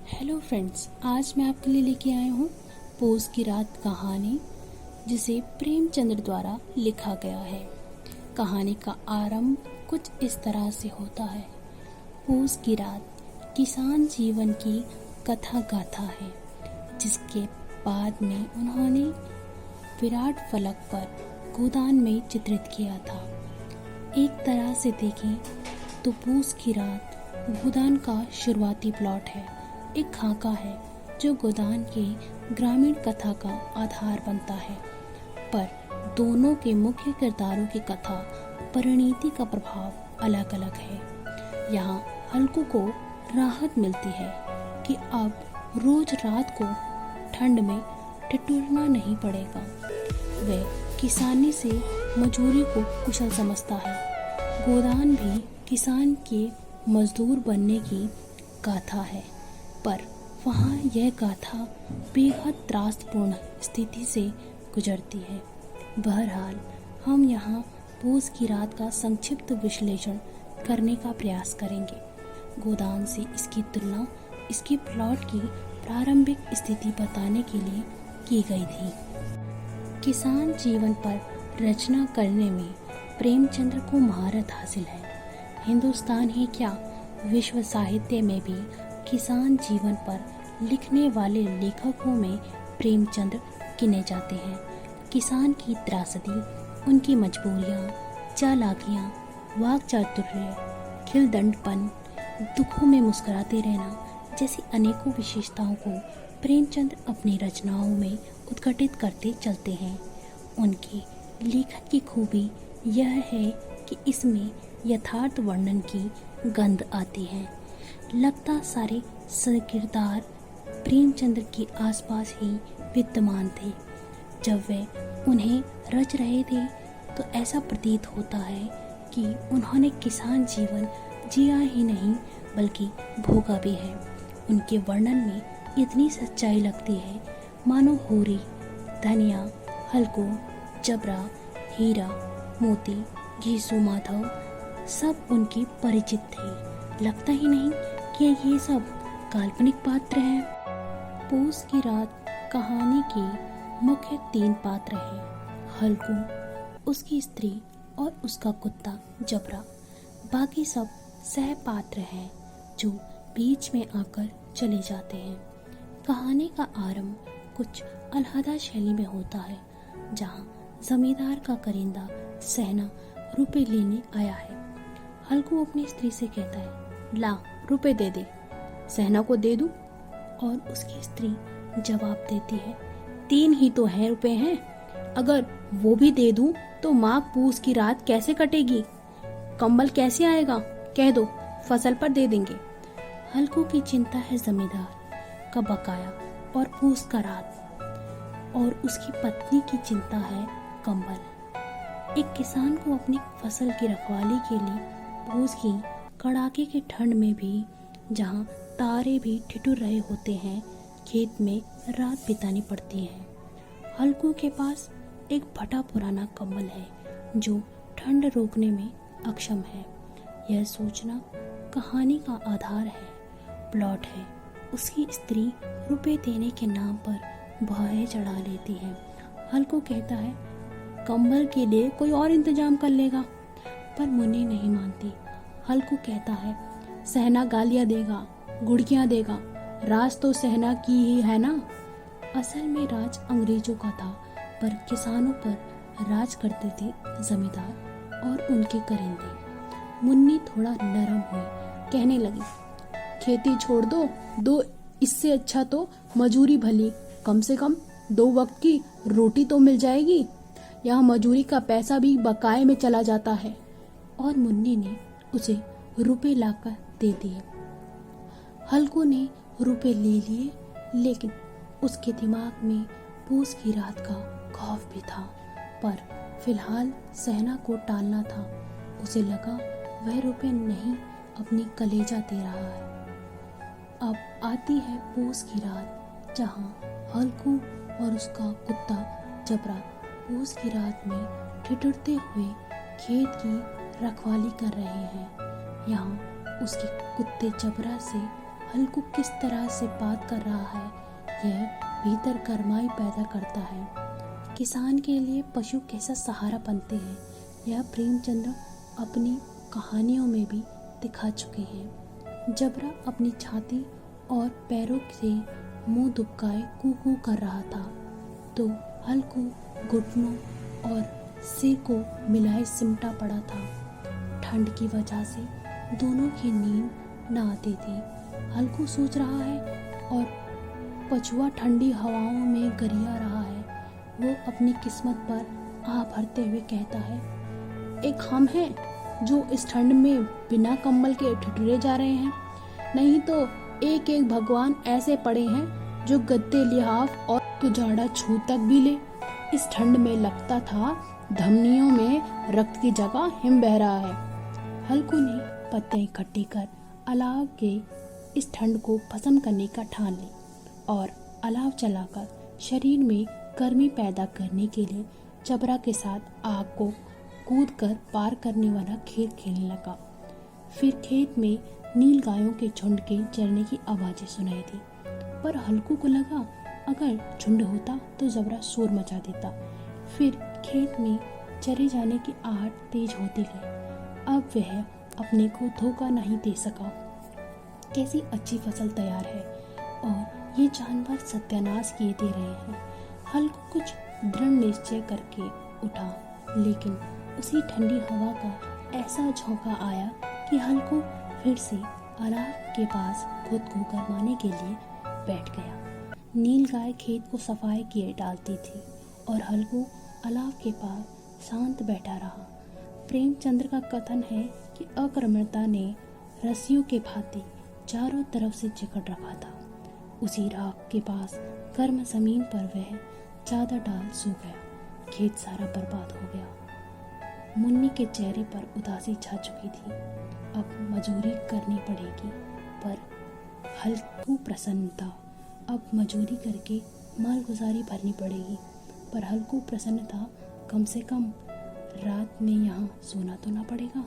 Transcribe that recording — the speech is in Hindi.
हेलो फ्रेंड्स, आज मैं आपके लिए लेके आया हूँ पोस की रात कहानी, जिसे प्रेमचंद्र द्वारा लिखा गया है। कहानी का आरंभ कुछ इस तरह से होता है। पोस की रात किसान जीवन की कथा गाथा है, जिसके बाद में उन्होंने विराट फलक पर गोदान में चित्रित किया था। एक तरह से देखें तो पोस की रात गोदान का शुरुआती प्लॉट है, एक खाका है जो गोदान के ग्रामीण कथा का आधार बनता है। पर दोनों के मुख्य किरदारों की कथा परिणीति का प्रभाव अलग अलग है। यहाँ हल्कू को राहत मिलती है कि अब रोज रात को ठंड में ठिठुरना नहीं पड़ेगा। वह किसानी से मजदूरी को कुशल समझता है। गोदान भी किसान के मजदूर बनने की गाथा है, पर वहाँ यह गाथा बेहद त्रासपूर्ण स्थिति से गुजरती है। बहरहाल हम यहाँ पोस की रात का संक्षिप्त विश्लेषण करने का प्रयास करेंगे। गोदान से इसकी तुलना इसके प्लॉट की प्रारंभिक स्थिति बताने के लिए की गई थी। किसान जीवन पर रचना करने में प्रेमचंद्र को महारत हासिल है। हिंदुस्तान ही क्या, विश्व साहित्य में भी किसान जीवन पर लिखने वाले लेखकों में प्रेमचंद्र गिने जाते हैं। किसान की त्रासदी, उनकी मजबूरियाँ, चालाकियाँ, वाक चातुर्य, खिलदंडपन, दुखों में मुस्कुराते रहना जैसी अनेकों विशेषताओं को प्रेमचंद्र अपनी रचनाओं में उद्घटित करते चलते हैं। उनके लेखन की खूबी यह है कि इसमें यथार्थ वर्णन की गंध आती है। लगता सारे किरदार प्रेमचंद्र के आसपास ही विद्यमान थे। जब वे उन्हें रच रहे थे तो ऐसा प्रतीत होता है कि उन्होंने किसान जीवन जिया ही नहीं बल्कि भोगा भी है। उनके वर्णन में इतनी सच्चाई लगती है मानो होरी, धनिया, हल्को, जबरा, हीरा, मोती, घीसू, माधव सब उनके परिचित थे। लगता ही नहीं कि ये सब काल्पनिक पात्र हैं। पोस की रात कहानी के मुख्य 3 पात्र हैं: हल्कू, उसकी स्त्री और उसका कुत्ता जबरा। बाकी सब सह पात्र हैं जो बीच में आकर चले जाते हैं। कहानी का आरंभ कुछ अलहदा शैली में होता है, जहाँ जमींदार का करिंदा सहना रुपए लेने आया है। हल्कू अपनी स्त्री से कहता है, ला रुपए दे दे। सहना को दे दूं? और उसकी स्त्री जवाब देती है, 3 ही तो है रुपए हैं, अगर वो भी दे दूं तो माघ पूस की रात कैसे कटेगी? कंबल कैसे आएगा? कह दो, फसल पर दे देंगे। हल्कू की चिंता है जमींदार का बकाया और पूस का रात, और उसकी पत्नी की चिंता है कंबल। एक किसान को अपनी फसल की रखवाली के लिए पूस की कड़ाके की ठंड में भी, जहाँ तारे भी ठिठुर रहे होते हैं, खेत में रात बितानी पड़ती है। हल्कू के पास एक फटा पुराना कंबल है जो ठंड रोकने में अक्षम है। यह सोचना कहानी का आधार है, प्लॉट है। उसकी स्त्री रुपए देने के नाम पर भौहें चढ़ा लेती है। हल्कू कहता है, कंबल के लिए कोई और इंतजाम कर लेगा, पर मुन्नी नहीं मानती। हल्कू कहता है, सहना गालियाँ देगा, गुड़कियाँ देगा, राज तो सहना की ही है ना। असल में राज अंग्रेजों का था, पर किसानों पर राज करते थे जमींदार और उनके करिंदे। मुन्नी थोड़ा नरम हुई, कहने लगी, खेती छोड़ दो, इससे अच्छा तो मजूरी भली, कम से कम 2 वक्त की रोटी तो मिल जाएगी। यहाँ मजूरी का पैसा भी बकाए में चला जाता है। और मुन्नी ने उसे रुपए लाकर दे दिए। हल्कू ने रुपए ले लिए, लेकिन उसके दिमाग में पूस की रात का खौफ भी था। पर फिलहाल सहना को टालना था। उसे लगा वह रुपए नहीं, अपनी कलेजा दे रहा है। अब आती है पूस की रात, जहाँ हल्कू और उसका कुत्ता जबरा पूस की रात में ठिठुरते हुए खेत की रखवाली कर रहे हैं। यहाँ उसके कुत्ते जबरा से हल्कू किस तरह से बात कर रहा है, यह भीतर गरमाई पैदा करता है। किसान के लिए पशु कैसा सहारा बनते हैं, यह प्रेमचंद्र अपनी कहानियों में भी दिखा चुके हैं। जबरा अपनी छाती और पैरों से मुंह दुबकाए कू कू कर रहा था, तो हल्कू घुटनों और सिर को मिलाए सिमटा पड़ा था। ठंड की वजह से दोनों की नींद न आती थी। हल्कू सोच रहा है और पछुआ ठंडी हवाओं में गरिया रहा है। वो अपनी किस्मत पर आह भरते हुए कहता है, एक हम हैं जो इस ठंड में बिना कंबल के ठिठुरे जा रहे हैं, नहीं तो एक एक भगवान ऐसे पड़े हैं जो गद्दे लिहाफ और तुजाड़ा छू तक भी ले। इस ठंड में लगता था धमनियों में रक्त की जगह हिम बह रहा है। हल्कू ने पत्ते इकट्ठी कर अलाव के इस ठंड को भस्म करने का ठान ली और अलाव जलाकर शरीर में गर्मी पैदा करने के लिए जबरा के साथ आग को कूद कर पार करने वाला खेल खेलने लगा। फिर खेत में नील गायों के झुंड के चरने की आवाजें सुनाई दी, पर हल्कू को लगा अगर झुंड होता तो जबरा शोर मचा देता। फिर खेत में चरे जाने की आहट तेज होती गई। अब वह अपने को धोखा नहीं दे सका। कैसी अच्छी फसल तैयार है और ये जानवर सत्यानाश किए दे रहे हैं। हल्कू कुछ दृढ़ निश्चय करके उठा, लेकिन उसी ठंडी हवा का ऐसा झोंका आया कि हल्कू फिर से अलाव के पास खुद को गरमाने के लिए बैठ गया। नील गाय खेत को सफाई किए डालती थी और हल्कू अलाव के पास शांत बैठा रहा। प्रेमचंद्र का कथन है कि अक्रमणता ने रस्सियों के भांति चारों तरफ से जकड़ रखा था। उसी राख के पास गर्म जमीन पर वह चादर डाल सो गया। खेत सारा बर्बाद हो गया। मुन्नी के चेहरे पर उदासी छा चुकी थी। अब मजूरी करनी पड़ेगी, पर हल्कू प्रसन्न था। अब मजूरी करके मालगुजारी भरनी पड़ेगी, पर हल्कू प्रसन्न था। कम से कम रात में यहाँ सोना तो ना पड़ेगा।